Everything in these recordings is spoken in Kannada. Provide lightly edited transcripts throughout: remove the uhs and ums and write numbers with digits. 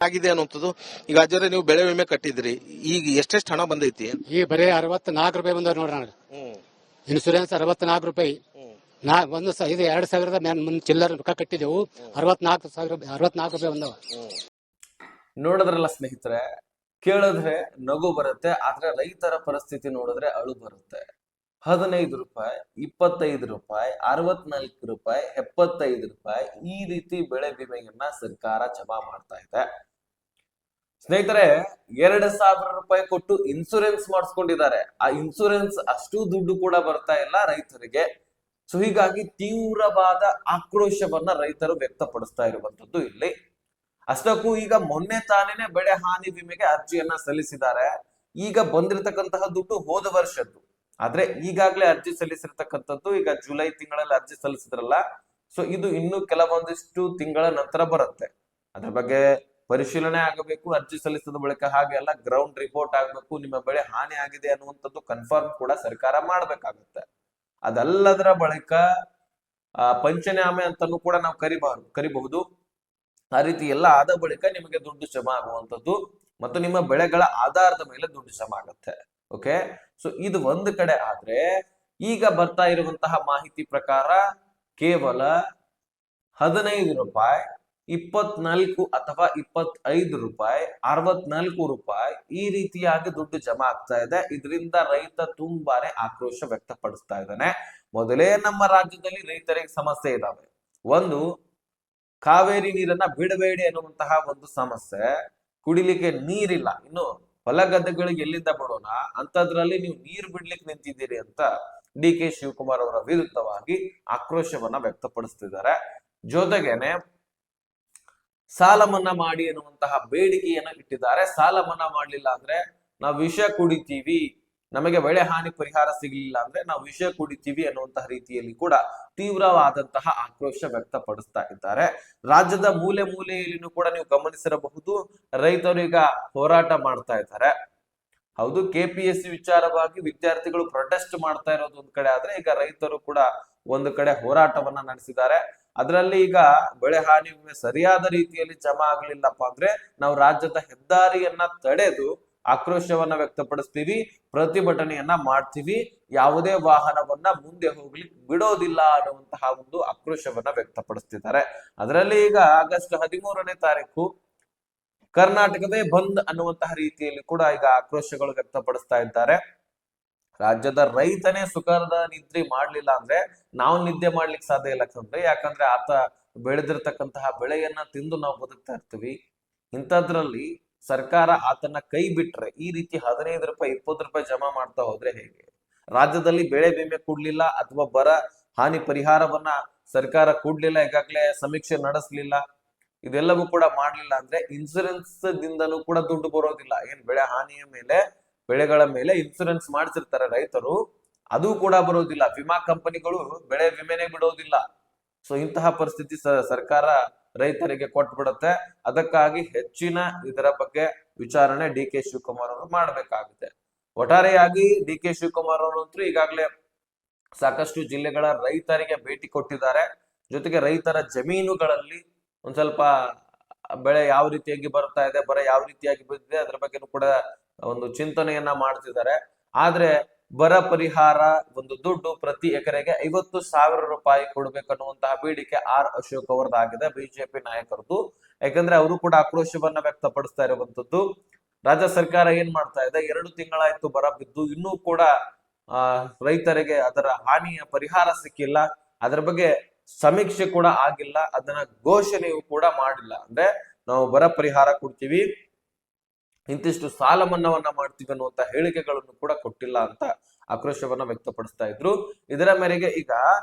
ಆಗಿದೆ ಅನ್ನುವಂಥದ್ದು. ಈಗ ಅಜ್ಜರೇ ನೀವು ಬೆಳೆ ವಿಮೆ ಕಟ್ಟಿದ್ರಿ, ಈಗ ಎಷ್ಟೆಷ್ಟು ಹಣ ಬಂದೈತಿ? ಈ ಬರೀ 64 ರೂಪಾಯಿ ಬಂದವ್ ನೋಡ್ರಿ. ಇನ್ಸೂರೆನ್ಸ್ 64 ರೂಪಾಯಿ. ಇದು 2000 ಮುಂದೆ ಚಿಲ್ಲರ್ ರೊಕ್ಕ ಕಟ್ಟಿದೆವು. 64 ರೂಪಾಯಿ ಬಂದವ. ನೋಡಿದ್ರಲ್ಲ ಸ್ನೇಹಿತರೆ, ಕೇಳಿದ್ರೆ ನಗು ಬರುತ್ತೆ, ಆದ್ರೆ ರೈತರ ಪರಿಸ್ಥಿತಿ ನೋಡಿದ್ರೆ ಅಳು ಬರುತ್ತೆ. 15 ರೂಪಾಯಿ, 25 ರೂಪಾಯಿ, 64 ರೂಪಾಯಿ, 75 ರೂಪಾಯಿ, ಈ ರೀತಿ ಬೆಳೆ ವಿಮೆಯನ್ನ ಸರ್ಕಾರ ಜಮಾ ಮಾಡ್ತಾ ಇದೆ. ಸ್ನೇಹಿತರೆ, 2000 ರೂಪಾಯಿ ಕೊಟ್ಟು ಇನ್ಸೂರೆನ್ಸ್ ಮಾಡಿಸ್ಕೊಂಡಿದ್ದಾರೆ. ಆ ಇನ್ಸೂರೆನ್ಸ್ ಅಷ್ಟು ದುಡ್ಡು ಕೂಡ ಬರ್ತಾ ಇಲ್ಲ ರೈತರಿಗೆ. ಸೊ ಹೀಗಾಗಿ ತೀವ್ರವಾದ ಆಕ್ರೋಶವನ್ನ ರೈತರು ವ್ಯಕ್ತಪಡಿಸ್ತಾ ಇರುವಂತದ್ದು ಇಲ್ಲಿ. ಅಷ್ಟಕ್ಕೂ ಈಗ ಮೊನ್ನೆ ತಾನೇನೆ ಬೆಳೆ ಹಾನಿ ವಿಮೆಗೆ ಅರ್ಜಿಯನ್ನ ಸಲ್ಲಿಸಿದ್ದಾರೆ. ಈಗ ಬಂದಿರತಕ್ಕಂತಹ ದುಡ್ಡು ಹೋದ ವರ್ಷದ್ದು, ಆದ್ರೆ ಈಗಾಗ್ಲೇ ಅರ್ಜಿ ಸಲ್ಲಿಸಿರ್ತಕ್ಕಂಥದ್ದು ಈಗ ಜುಲೈ ತಿಂಗಳಲ್ಲಿ ಅರ್ಜಿ ಸಲ್ಲಿಸಿದ್ರಲ್ಲ, ಸೊ ಇದು ಇನ್ನು ಕೆಲವೊಂದಿಷ್ಟು ತಿಂಗಳ ನಂತರ ಬರುತ್ತೆ. ಅದ್ರ ಬಗ್ಗೆ ಪರಿಶೀಲನೆ ಆಗಬೇಕು. ಅರ್ಜಿ ಸಲ್ಲಿಸಿದ ಬಳಿಕ ಹಾಗೆ ಎಲ್ಲ ಗ್ರೌಂಡ್ ರಿಪೋರ್ಟ್ ಆಗ್ಬೇಕು. ನಿಮ್ಮ ಬೆಳೆ ಹಾನಿ ಆಗಿದೆ ಅನ್ನುವಂಥದ್ದು ಕನ್ಫರ್ಮ್ ಕೂಡ ಸರ್ಕಾರ ಮಾಡ್ಬೇಕಾಗುತ್ತೆ. ಅದಲ್ಲದರ ಬಳಿಕ ಪಂಚನಾಮೆ ಅಂತಾನು ಕೂಡ ನಾವು ಕರಿಬಹುದು. ಆ ರೀತಿ ಎಲ್ಲ ಆದ ಬಳಿಕ ನಿಮಗೆ ದುಡ್ಡು ಜಮಾ ಆಗುವಂಥದ್ದು ಮತ್ತು ನಿಮ್ಮ ಬೆಳೆಗಳ ಆಧಾರದ ಮೇಲೆ ದುಡ್ಡು ಜಮಾ ಆಗುತ್ತೆ. ಓಕೆ, ಸೊ ಇದು ಒಂದು ಕಡೆ ಆದ್ರೆ, ಈಗ ಬರ್ತಾ ಇರುವಂತಹ ಮಾಹಿತಿ ಪ್ರಕಾರ ಕೇವಲ 15 ರೂಪಾಯಿ, 24 ಅಥವಾ 25 ರೂಪಾಯಿ, 64 ರೂಪಾಯಿ ಈ ರೀತಿಯಾಗಿ ದುಡ್ಡು ಜಮಾ ಆಗ್ತಾ ಇದೆ. ಇದರಿಂದ ರೈತ ತುಂಬಾನೇ ಆಕ್ರೋಶ ವ್ಯಕ್ತಪಡಿಸ್ತಾ ಇದ್ದಾನೆ. ಮೊದಲೇ ನಮ್ಮ ರಾಜ್ಯದಲ್ಲಿ ರೈತರಿಗೆ ಸಮಸ್ಯೆ ಇದಾವೆ. ಒಂದು, ಕಾವೇರಿ ನೀರನ್ನ ಬಿಡಬೇಡಿ ಅನ್ನುವಂತಹ ಒಂದು ಸಮಸ್ಯೆ, ಕುಡಿಲಿಕ್ಕೆ ನೀರಿಲ್ಲ. ಇನ್ನು ಹೊಲ ಗದ್ದೆಗಳಿಗೆ ಎಲ್ಲಿಂದ ಬಿಡೋಣ ಅಂತದ್ರಲ್ಲಿ ನೀವು ನೀರು ಬಿಡ್ಲಿಕ್ಕೆ ನಿಂತಿದ್ದೀರಿ ಅಂತ ಡಿ ಕೆ ಶಿವಕುಮಾರ್ ಅವರ ವಿರುದ್ಧವಾಗಿ ಆಕ್ರೋಶವನ್ನ ವ್ಯಕ್ತಪಡಿಸ್ತಿದ್ದಾರೆ. ಜೊತೆಗೇನೆ ಸಾಲ ಮನ್ನಾ ಮಾಡಿ ಎನ್ನುವಂತಹ ಬೇಡಿಕೆಯನ್ನ ಇಟ್ಟಿದ್ದಾರೆ. ಸಾಲ ಮನ್ನಾ ಮಾಡ್ಲಿಲ್ಲ ಅಂದ್ರೆ ನಾವು ವಿಷ ಕುಡಿತೀವಿ, ನಮಗೆ ಬೆಳೆ ಹಾನಿ ಪರಿಹಾರ ಸಿಗಲಿಲ್ಲ ಅಂದ್ರೆ ನಾವು ವಿಷ ಕುಡಿತೀವಿ ಅನ್ನುವಂತಹ ರೀತಿಯಲ್ಲಿ ಕೂಡ ತೀವ್ರವಾದಂತಹ ಆಕ್ರೋಶ ವ್ಯಕ್ತಪಡಿಸ್ತಾ ಇದ್ದಾರೆ. ರಾಜ್ಯದ ಮೂಲೆ ಮೂಲೆಯಲ್ಲಿನೂ ಕೂಡ ನೀವು ಗಮನಿಸಿರಬಹುದು, ರೈತರು ಈಗ ಹೋರಾಟ ಮಾಡ್ತಾ ಇದ್ದಾರೆ. ಹೌದು, ಕೆಪಿಎಸ್ಸಿ ವಿಚಾರವಾಗಿ ವಿದ್ಯಾರ್ಥಿಗಳು ಪ್ರೊಟೆಸ್ಟ್ ಮಾಡ್ತಾ ಇರೋದು ಒಂದ್ ಕಡೆ ಆದ್ರೆ, ಈಗ ರೈತರು ಕೂಡ ಒಂದು ಕಡೆ ಹೋರಾಟವನ್ನ ನಡೆಸಿದ್ದಾರೆ. ಅದರಲ್ಲಿ ಈಗ ಬೆಳೆ ಹಾನಿ ವಿಮೆ ಸರಿಯಾದ ರೀತಿಯಲ್ಲಿ ಜಮಾ ಆಗ್ಲಿಲ್ಲಪ್ಪ ಅಂದ್ರೆ ನಾವು ರಾಜ್ಯದ ಹೆದ್ದಾರಿಯನ್ನ ತಡೆದು ಆಕ್ರೋಶವನ್ನ ವ್ಯಕ್ತಪಡಿಸ್ತೀವಿ, ಪ್ರತಿಭಟನೆಯನ್ನ ಮಾಡ್ತೀವಿ, ಯಾವುದೇ ವಾಹನವನ್ನ ಮುಂದೆ ಹೋಗ್ಲಿಕ್ಕೆ ಬಿಡೋದಿಲ್ಲ ಅನ್ನುವಂತಹ ಒಂದು ಆಕ್ರೋಶವನ್ನ ವ್ಯಕ್ತಪಡಿಸ್ತಿದ್ದಾರೆ. ಅದರಲ್ಲಿ ಈಗ ಆಗಸ್ಟ್ 13ನೇ ತಾರೀಕು ಕರ್ನಾಟಕವೇ ಬಂದ್ ಅನ್ನುವಂತಹ ರೀತಿಯಲ್ಲಿ ಕೂಡ ಈಗ ಆಕ್ರೋಶಗಳು ವ್ಯಕ್ತಪಡಿಸ್ತಾ ಇದ್ದಾರೆ. ರಾಜ್ಯದ ರೈತನೇ ಸುಖದ ನಿದ್ರೆ ಮಾಡ್ಲಿಲ್ಲ ಅಂದ್ರೆ ನಾವು ನಿದ್ದೆ ಮಾಡ್ಲಿಕ್ಕೆ ಸಾಧ್ಯ ಇಲ್ಲ ಕಣ್ರಿ. ಯಾಕಂದ್ರೆ ಆತ ಬೆಳೆದಿರ್ತಕ್ಕಂತಹ ಬೆಳೆಯನ್ನ ತಿಂದು ನಾವು ಬದುಕ್ತಾ ಇರ್ತೀವಿ. ಇಂಥದ್ರಲ್ಲಿ ಸರ್ಕಾರ ಆತನ ಕೈ ಬಿಟ್ರೆ ಈ ರೀತಿ 15 ರೂಪಾಯಿ 20 ರೂಪಾಯಿ ಜಮಾ ಮಾಡ್ತಾ ಹೋದ್ರೆ ಹೇಗೆ? ರಾಜ್ಯದಲ್ಲಿ ಬೆಳೆ ವಿಮೆ ಕೊಡ್ಲಿಲ್ಲ ಅಥವಾ ಬರ ಹಾನಿ ಪರಿಹಾರವನ್ನ ಸರ್ಕಾರ ಕೊಡ್ಲಿಲ್ಲ, ಈಗಾಗಲೇ ಸಮೀಕ್ಷೆ ನಡೆಸಲಿಲ್ಲ, ಇದೆಲ್ಲವೂ ಕೂಡ ಮಾಡ್ಲಿಲ್ಲ ಅಂದ್ರೆ ಇನ್ಸೂರೆನ್ಸ್ ದಿಂದನೂ ಕೂಡ ದುಡ್ಡು ಬರೋದಿಲ್ಲ. ಏನ್ ಬೆಳೆ ಹಾನಿಯ ಮೇಲೆ, ಬೆಳೆಗಳ ಮೇಲೆ ಇನ್ಸೂರೆನ್ಸ್ ಮಾಡಿಸಿರ್ತಾರೆ ರೈತರು, ಅದು ಕೂಡ ಬರೋದಿಲ್ಲ. ವಿಮಾ ಕಂಪನಿಗಳು ಬೆಳೆ ವಿಮೆನೆ ಬಿಡೋದಿಲ್ಲ. ಸೊ ಇಂತಹ ಪರಿಸ್ಥಿತಿ ಸರ್ಕಾರ ರೈತರಿಗೆ ಕೊಟ್ಬಿಡುತ್ತೆ. ಅದಕ್ಕಾಗಿ ಹೆಚ್ಚಿನ ಇದರ ಬಗ್ಗೆ ವಿಚಾರಣೆ ಡಿ ಕೆ ಶಿವಕುಮಾರ್ ಅವರು ಮಾಡ್ಬೇಕಾಗುತ್ತೆ. ಒಟ್ಟಾರೆಯಾಗಿ ಡಿ ಕೆ ಶಿವಕುಮಾರ್ ಅವರಂತೂ ಈಗಾಗಲೇ ಸಾಕಷ್ಟು ಜಿಲ್ಲೆಗಳ ರೈತರಿಗೆ ಭೇಟಿ ಕೊಟ್ಟಿದ್ದಾರೆ. ಜೊತೆಗೆ ರೈತರ ಜಮೀನುಗಳಲ್ಲಿ ಒಂದ್ ಸ್ವಲ್ಪ ಬೆಳೆ ಯಾವ ರೀತಿಯಾಗಿ ಬರ್ತಾ ಇದೆ, ಬರ ಯಾವ ರೀತಿಯಾಗಿ ಬಿದ್ದಿದೆ ಅದ್ರ ಬಗ್ಗೆನೂ ಕೂಡ ಒಂದು ಚಿಂತನೆಯನ್ನ ಮಾಡ್ತಿದ್ದಾರೆ. ಆದ್ರೆ ಬರ ಪರಿಹಾರ ಒಂದು ದುಡ್ಡು ಪ್ರತಿ ಎಕರೆಗೆ 50,000 ರೂಪಾಯಿ ಕೊಡ್ಬೇಕನ್ನುವಂತಹ ಬೇಡಿಕೆ ಆರ್ ಅಶೋಕ್ ಅವರದಾಗಿದೆ, ಬಿಜೆಪಿ ನಾಯಕರದ್ದು. ಯಾಕಂದ್ರೆ ಅವರು ಕೂಡ ಆಕ್ರೋಶವನ್ನ ವ್ಯಕ್ತಪಡಿಸ್ತಾ ಇರುವಂತದ್ದು. ರಾಜ್ಯ ಸರ್ಕಾರ ಏನ್ ಮಾಡ್ತಾ ಇದೆ, 2 ತಿಂಗಳಾಯ್ತು ಬರ ಬಿದ್ದು, ಇನ್ನೂ ಕೂಡ ರೈತರಿಗೆ ಅದರ ಹಾನಿಯ ಪರಿಹಾರ ಸಿಕ್ಕಿಲ್ಲ, ಅದರ ಬಗ್ಗೆ ಸಮೀಕ್ಷೆ ಕೂಡ ಆಗಿಲ್ಲ, ಅದನ್ನ ಘೋಷಣೆಯೂ ಕೂಡ ಮಾಡಿಲ್ಲ. ಅಂದ್ರೆ ನಾವು ಬರ ಪರಿಹಾರ ಕೊಡ್ತೀವಿ, ಇಂತಿಷ್ಟು ಸಾಲ ಮನ್ನಾವನ್ನ ಮಾಡ್ತೀವಿ ಅನ್ನುವಂತ ಹೇಳಿಕೆಗಳನ್ನು ಕೂಡ ಕೊಟ್ಟಿಲ್ಲ ಅಂತ ಆಕ್ರೋಶವನ್ನ ವ್ಯಕ್ತಪಡಿಸ್ತಾ ಇದ್ರು. ಇದರ ಮೇರೆಗೆ ಈಗ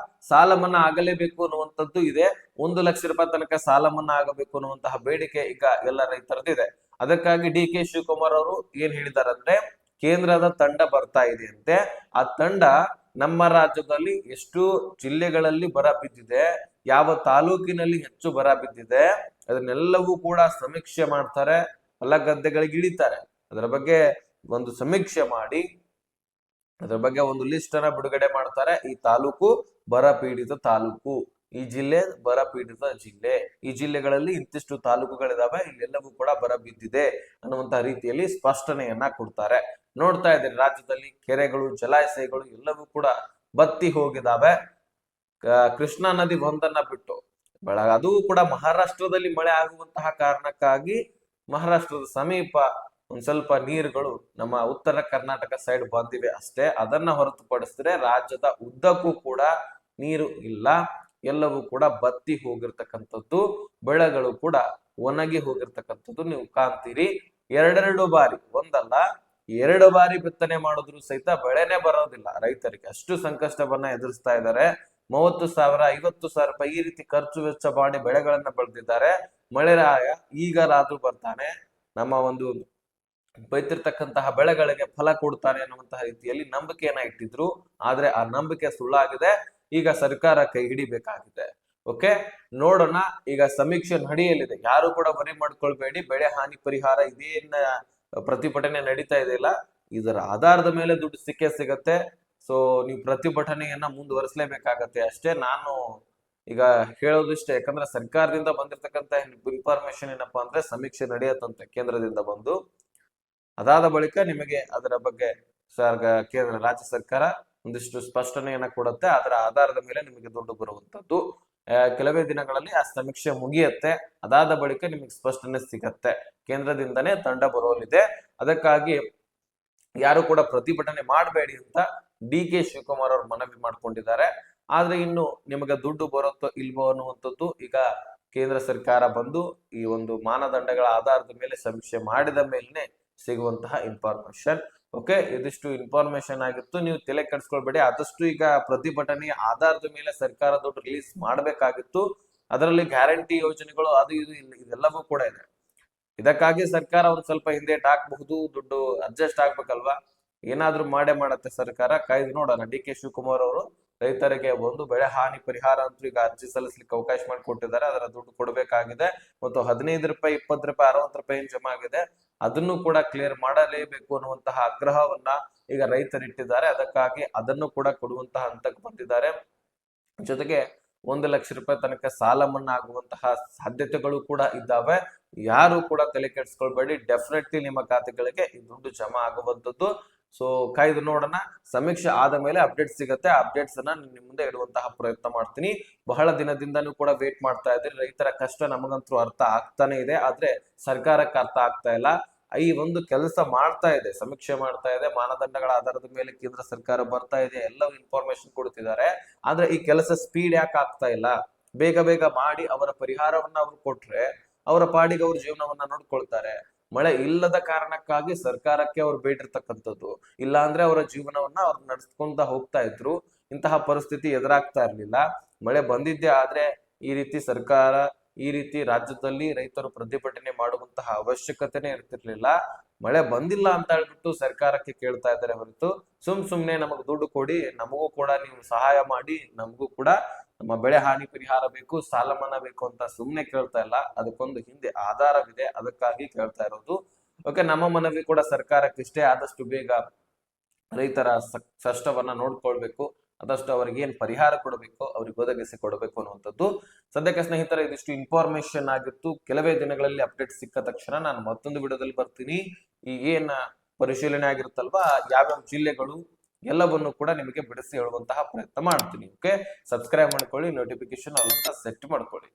ಸಾಲ ಮನ್ನಾ ಆಗಲೇಬೇಕು ಅನ್ನುವಂಥದ್ದು ಇದೆ. 1 ಲಕ್ಷ ರೂಪಾಯಿ ತನಕ ಸಾಲ ಮನ್ನಾ ಆಗಬೇಕು ಅನ್ನುವಂತಹ ಬೇಡಿಕೆ ಈಗ ಎಲ್ಲ ರೈತರದ್ದಿದೆ. ಅದಕ್ಕಾಗಿ ಡಿ ಕೆ ಶಿವಕುಮಾರ್ ಅವರು ಏನ್ ಹೇಳಿದಾರಂದ್ರೆ, ಕೇಂದ್ರದ ತಂಡ ಬರ್ತಾ ಇದೆಯಂತೆ. ಆ ತಂಡ ನಮ್ಮ ರಾಜ್ಯದಲ್ಲಿ ಎಷ್ಟು ಜಿಲ್ಲೆಗಳಲ್ಲಿ ಬರ ಬಿದ್ದಿದೆ, ಯಾವ ತಾಲೂಕಿನಲ್ಲಿ ಹೆಚ್ಚು ಬರ ಬಿದ್ದಿದೆ, ಅದನ್ನೆಲ್ಲವೂ ಕೂಡ ಸಮೀಕ್ಷೆ ಮಾಡ್ತಾರೆ, ಹೊಲ ಗದ್ದೆಗಳಿಗೆ ಇಳಿತಾರೆ. ಅದರ ಬಗ್ಗೆ ಒಂದು ಸಮೀಕ್ಷೆ ಮಾಡಿ ಅದರ ಬಗ್ಗೆ ಒಂದು ಲಿಸ್ಟ್ ಅನ್ನ ಬಿಡುಗಡೆ ಮಾಡ್ತಾರೆ. ಈ ತಾಲೂಕು ಬರ ಪೀಡಿತ ತಾಲೂಕು, ಈ ಜಿಲ್ಲೆ ಬರ ಪೀಡಿತ ಜಿಲ್ಲೆ, ಈ ಜಿಲ್ಲೆಗಳಲ್ಲಿ ಇಂತಿಷ್ಟು ತಾಲೂಕುಗಳಿದಾವೆ, ಇಲ್ಲೆಲ್ಲವೂ ಕೂಡ ಬರ ಬಿದ್ದಿದೆ ಅನ್ನುವಂತ ರೀತಿಯಲ್ಲಿ ಸ್ಪಷ್ಟನೆಯನ್ನ ಕೊಡ್ತಾರೆ. ನೋಡ್ತಾ ಇದ್ದೀರಿ ರಾಜ್ಯದಲ್ಲಿ ಕೆರೆಗಳು, ಜಲಾಶಯಗಳು ಎಲ್ಲವೂ ಕೂಡ ಬತ್ತಿ ಹೋಗಿದಾವೆ. ಕೃಷ್ಣಾ ನದಿ ಒಂದನ್ನ ಬಿಟ್ಟು ಅದು ಕೂಡ ಮಹಾರಾಷ್ಟ್ರದಲ್ಲಿ ಮಳೆ ಆಗುವಂತಹ ಕಾರಣಕ್ಕಾಗಿ ಮಹಾರಾಷ್ಟ್ರದ ಸಮೀಪ ಒಂದ್ ಸ್ವಲ್ಪ ನೀರುಗಳು ನಮ್ಮ ಉತ್ತರ ಕರ್ನಾಟಕ ಸೈಡ್ ಬಂದಿವೆ ಅಷ್ಟೇ. ಅದನ್ನ ಹೊರತುಪಡಿಸಿದ್ರೆ ರಾಜ್ಯದ ಉದ್ದಕ್ಕೂ ಕೂಡ ನೀರು ಇಲ್ಲ, ಎಲ್ಲವೂ ಕೂಡ ಬತ್ತಿ ಹೋಗಿರ್ತಕ್ಕಂಥದ್ದು, ಬೆಳೆಗಳು ಕೂಡ ಒಣಗಿ ಹೋಗಿರ್ತಕ್ಕಂಥದ್ದು ನೀವು ಕಾಣ್ತೀರಿ. ಎರಡೆರಡು ಬಾರಿ, ಒಂದಲ್ಲ 2 ಬಾರಿ ಬಿತ್ತನೆ ಮಾಡಿದ್ರು ಸಹಿತ ಬೆಳೆನೆ ಬರೋದಿಲ್ಲ ರೈತರಿಗೆ, ಅಷ್ಟು ಸಂಕಷ್ಟವನ್ನ ಎದುರಿಸ್ತಾ ಇದ್ದಾರೆ. 30,000 50,000 ರೂಪಾಯಿ ಈ ರೀತಿ ಖರ್ಚು ವೆಚ್ಚ ಮಾಡಿ ಬೆಳೆಗಳನ್ನ ಬೆಳೆದಿದ್ದಾರೆ. ಮಳೆರಾಯ ಈಗಲಾದ್ರೂ ಬರ್ತಾನೆ, ನಮ್ಮ ಒಂದು ಬೈತಿರ್ತಕ್ಕಂತಹ ಬೆಳೆಗಳಿಗೆ ಫಲ ಕೊಡ್ತಾನೆ ಅನ್ನುವಂತಹ ರೀತಿಯಲ್ಲಿ ನಂಬಿಕೆಯನ್ನ ಇಟ್ಟಿದ್ರು. ಆದ್ರೆ ಆ ನಂಬಿಕೆ ಸುಳ್ಳಾಗಿದೆ. ಈಗ ಸರ್ಕಾರ ಕೈ ಹಿಡಿಬೇಕಾಗಿದೆ. ಓಕೆ, ನೋಡೋಣ. ಈಗ ಸಮೀಕ್ಷೆ ನಡೆಯಲಿದೆ, ಯಾರು ಕೂಡ ವರಿ ಮಾಡ್ಕೊಳ್ಬೇಡಿ. ಬೆಳೆ ಹಾನಿ ಪರಿಹಾರ ಇದೇನ ಪ್ರತಿಭಟನೆ ನಡೀತಾ ಇದೆಯಲ್ಲ, ಇದರ ಆಧಾರದ ಮೇಲೆ ದುಡ್ಡು ಸಿಗತ್ತೆ. ಸೊ ನೀವು ಪ್ರತಿಭಟನೆಯನ್ನ ಮುಂದುವರಿಸಲೇಬೇಕಾಗತ್ತೆ ಅಷ್ಟೇ. ನಾನು ಈಗ ಹೇಳೋದಿಷ್ಟೇ, ಯಾಕಂದ್ರೆ ಸರ್ಕಾರದಿಂದ ಬಂದಿರತಕ್ಕಂತ ಇನ್ಫಾರ್ಮೇಶನ್ ಏನಪ್ಪಾ ಅಂದ್ರೆ ಸಮೀಕ್ಷೆ ನಡೆಯತ್ತಂತೆ ಕೇಂದ್ರದಿಂದ ಬಂದು, ಅದಾದ ಬಳಿಕ ನಿಮಗೆ ಅದರ ಬಗ್ಗೆ ಕೇಂದ್ರ ರಾಜ್ಯ ಸರ್ಕಾರ ಒಂದಿಷ್ಟು ಸ್ಪಷ್ಟನೆಯನ್ನ ಕೊಡುತ್ತೆ. ಅದರ ಆಧಾರದ ಮೇಲೆ ನಿಮಗೆ ದುಡ್ಡು ಬರುವಂತದ್ದು. ಕೆಲವೇ ದಿನಗಳಲ್ಲಿ ಆ ಸಮೀಕ್ಷೆ ಮುಗಿಯುತ್ತೆ. ಅದಾದ ಬಳಿಕ ನಿಮಗೆ ಸ್ಪಷ್ಟನೆ ಸಿಗತ್ತೆ. ಕೇಂದ್ರದಿಂದನೇ ತಂಡ ಬರೋಲಿದೆ. ಅದಕ್ಕಾಗಿ ಯಾರು ಕೂಡ ಪ್ರತಿಭಟನೆ ಮಾಡಬೇಡಿ ಅಂತ DK ಶಿವಕುಮಾರ್ ಅವರು ಮನವಿ ಮಾಡ್ಕೊಂಡಿದ್ದಾರೆ. ಆದ್ರೆ ಇನ್ನು ನಿಮಗೆ ದುಡ್ಡು ಬರುತ್ತೋ ಇಲ್ವೋ ಅನ್ನುವಂಥದ್ದು ಈಗ ಕೇಂದ್ರ ಸರ್ಕಾರ ಬಂದು ಈ ಒಂದು ಮಾನದಂಡಗಳ ಆಧಾರದ ಮೇಲೆ ಸಮೀಕ್ಷೆ ಮಾಡಿದ ಮೇಲೆನೆ ಸಿಗುವಂತಹ ಇನ್ಫಾರ್ಮೇಶನ್. ಓಕೆ, ಇದಿಷ್ಟು ಇನ್ಫಾರ್ಮೇಶನ್ ಆಗಿತ್ತು. ನೀವು ತಲೆ ಕೆಡಿಸ್ಕೊಳ್ಬೇಡಿ. ಆದಷ್ಟು ಈಗ ಪ್ರತಿಭಟನೆಯ ಆಧಾರದ ಮೇಲೆ ಸರ್ಕಾರ ದುಡ್ಡು ರಿಲೀಸ್ ಮಾಡ್ಬೇಕಾಗಿತ್ತು. ಅದರಲ್ಲಿ ಗ್ಯಾರಂಟಿ ಯೋಜನೆಗಳು ಅದು ಇದು ಇದೆಲ್ಲವೂ ಕೂಡ ಇದೆ. ಇದಕ್ಕಾಗಿ ಸರ್ಕಾರ ಒಂದ್ ಸ್ವಲ್ಪ ಹಿಂದೇಟ್ ಹಾಕಬಹುದು, ದುಡ್ಡು ಅಡ್ಜಸ್ಟ್ ಆಗ್ಬೇಕಲ್ವಾ. ಏನಾದ್ರೂ ಮಾಡತ್ತೆ ಸರ್ಕಾರ, ಕಾಯ್ದು ನೋಡೋಣ. DK ಶಿವಕುಮಾರ್ ಅವರು ರೈತರಿಗೆ ಒಂದು ಬೆಳೆ ಹಾನಿ ಪರಿಹಾರ ಅಂತೂ ಈಗ ಅರ್ಜಿ ಸಲ್ಲಿಸ್ಲಿಕ್ಕೆ ಅವಕಾಶ ಮಾಡಿಕೊಟ್ಟಿದ್ದಾರೆ. ಅದರ ದುಡ್ಡು ಕೊಡಬೇಕಾಗಿದೆ. ಮತ್ತು 15 ರೂಪಾಯಿ 20 ರೂಪಾಯಿ 60 ರೂಪಾಯಿ ಏನ್ ಜಮಾ ಆಗಿದೆ ಅದನ್ನು ಕೂಡ ಕ್ಲಿಯರ್ ಮಾಡಲೇಬೇಕು ಅನ್ನುವಂತಹ ಆಗ್ರಹವನ್ನ ಈಗ ರೈತರಿಟ್ಟಿದ್ದಾರೆ. ಅದಕ್ಕಾಗಿ ಅದನ್ನು ಕೂಡ ಕೊಡುವಂತಹ ಹಂತಕ್ಕೆ ಬಂದಿದ್ದಾರೆ. ಜೊತೆಗೆ 1 ಲಕ್ಷ ರೂಪಾಯಿ ತನಕ ಸಾಲ ಮನ್ನಾ ಆಗುವಂತಹ ಸಾಧ್ಯತೆಗಳು ಕೂಡ ಇದ್ದಾವೆ. ಯಾರು ಕೂಡ ತಲೆ ಕೆಡಿಸ್ಕೊಳ್ಬೇಡಿ. ಡೆಫಿನೆಟ್ಲಿ ನಿಮ್ಮ ಖಾತೆಗಳಿಗೆ ಈ ದುಡ್ಡು ಜಮಾ ಆಗುವಂತದ್ದು. ಸೊ ಕಾಯ್ದು ನೋಡೋಣ. ಸಮೀಕ್ಷೆ ಆದ ಮೇಲೆ ಅಪ್ಡೇಟ್ ಸಿಗತ್ತೆ. ಅಪ್ಡೇಟ್ಸ್ ಅನ್ನ ನಿಮ್ಮ ಮುಂದೆ ಇಡುವಂತಹ ಪ್ರಯತ್ನ ಮಾಡ್ತೀನಿ. ಬಹಳ ದಿನದಿಂದನೂ ಕೂಡ ವೇಟ್ ಮಾಡ್ತಾ ಇದ್ದೀರಿ. ರೈತರ ಕಷ್ಟ ನಮಗಂತೂ ಅರ್ಥ ಆಗ್ತಾನೆ ಇದೆ, ಆದ್ರೆ ಸರ್ಕಾರಕ್ಕೆ ಅರ್ಥ ಆಗ್ತಾ ಇಲ್ಲ. ಈ ಒಂದು ಕೆಲಸ ಮಾಡ್ತಾ ಇದೆ, ಸಮೀಕ್ಷೆ ಮಾಡ್ತಾ ಇದೆ, ಮಾನದಂಡಗಳ ಆಧಾರದ ಮೇಲೆ ಕೇಂದ್ರ ಸರ್ಕಾರ ಬರ್ತಾ ಇದೆ, ಎಲ್ಲವೂ ಇನ್ಫಾರ್ಮೇಶನ್ ಕೊಡ್ತಿದ್ದಾರೆ. ಆದ್ರೆ ಈ ಕೆಲಸ ಸ್ಪೀಡ್ ಯಾಕೆ ಆಗ್ತಾ ಇಲ್ಲ? ಬೇಗ ಬೇಗ ಮಾಡಿ ಅವರ ಪರಿಹಾರವನ್ನ ಅವ್ರು ಕೊಟ್ರೆ ಅವರ ಪಾಡಿಗೆ ಅವ್ರ ಜೀವನವನ್ನ ನೋಡ್ಕೊಳ್ತಾರೆ. ಮಳೆ ಇಲ್ಲದ ಕಾರಣಕ್ಕಾಗಿ ಸರ್ಕಾರಕ್ಕೆ ಅವ್ರು ಬೇಡಿರ್ತಕ್ಕಂಥದ್ದು, ಇಲ್ಲ ಅಂದ್ರೆ ಅವರ ಜೀವನವನ್ನ ಅವ್ರು ನಡೆಸ್ಕೊಂತ ಹೋಗ್ತಾ ಇದ್ರು. ಇಂತಹ ಪರಿಸ್ಥಿತಿ ಎದುರಾಗ್ತಾ ಇರ್ಲಿಲ್ಲ. ಮಳೆ ಬಂದಿದ್ದೆ ಆದ್ರೆ ಈ ರೀತಿ ಸರ್ಕಾರ, ಈ ರೀತಿ ರಾಜ್ಯದಲ್ಲಿ ರೈತರು ಪ್ರತಿಭಟನೆ ಮಾಡುವಂತಹ ಅವಶ್ಯಕತೆನೇ ಇರ್ತಿರ್ಲಿಲ್ಲ. ಮಳೆ ಬಂದಿಲ್ಲ ಅಂತ ಹೇಳ್ಬಿಟ್ಟು ಸರ್ಕಾರಕ್ಕೆ ಕೇಳ್ತಾ ಇದ್ದಾರೆ ಹೊರತು ಸುಮ್ನೆ ನಮಗ್ ದುಡ್ಡು ಕೊಡಿ, ನಮಗೂ ಕೂಡ ನೀವು ಸಹಾಯ ಮಾಡಿ, ನಮಗೂ ಕೂಡ ನಮ್ಮ ಬೆಳೆ ಹಾನಿ ಪರಿಹಾರ ಬೇಕು, ಸಾಲ ಮನ್ನಾ ಬೇಕು ಅಂತ ಸುಮ್ನೆ ಕೇಳ್ತಾ ಇಲ್ಲ. ಅದಕ್ಕೊಂದು ಹಿಂದೆ ಆಧಾರವಿದೆ, ಅದಕ್ಕಾಗಿ ಕೇಳ್ತಾ ಇರೋದು. ಓಕೆ, ನಮ್ಮ ಮನವಿ ಕೂಡ ಸರ್ಕಾರಕ್ಕೆ ಇಷ್ಟೇ, ಆದಷ್ಟು ಬೇಗ ರೈತರ ಕಷ್ಟವನ್ನ ನೋಡ್ಕೊಳ್ಬೇಕು, ಆದಷ್ಟು ಅವ್ರಿಗೆ ಏನ್ ಪರಿಹಾರ ಕೊಡಬೇಕು ಅವ್ರಿಗೆ ಒದಗಿಸಿ ಕೊಡಬೇಕು ಅನ್ನುವಂಥದ್ದು. ಸದ್ಯಕ್ಕೆ ಸ್ನೇಹಿತರೆ ಇದಿಷ್ಟು ಇನ್ಫಾರ್ಮೇಶನ್ ಆಗಿತ್ತು. ಕೆಲವೇ ದಿನಗಳಲ್ಲಿ ಅಪ್ಡೇಟ್ ಸಿಕ್ಕ ತಕ್ಷಣ ನಾನು ಮತ್ತೊಂದು ವಿಡಿಯೋದಲ್ಲಿ ಬರ್ತೀನಿ. ಈ ಏನ್ ಪರಿಶೀಲನೆ ಆಗಿರುತ್ತಲ್ವಾ, ಯಾವ್ಯಾವ ಜಿಲ್ಲೆಗಳು ಎಲ್ಲವನ್ನು ಕೂಡ ನಿಮಗೆ ಬಿಡಿಸಿ ಹೇಳುವಂತಹ ಪ್ರಯತ್ನ ಮಾಡ್ತೀನಿ. ಓಕೆ, ಸಬ್ಸ್ಕ್ರೈಬ್ ಮಾಡ್ಕೊಳ್ಳಿ, ನೋಟಿಫಿಕೇಶನ್ ಅವೆಲ್ಲ ಸೆಟ್ ಮಾಡ್ಕೊಳ್ಳಿ.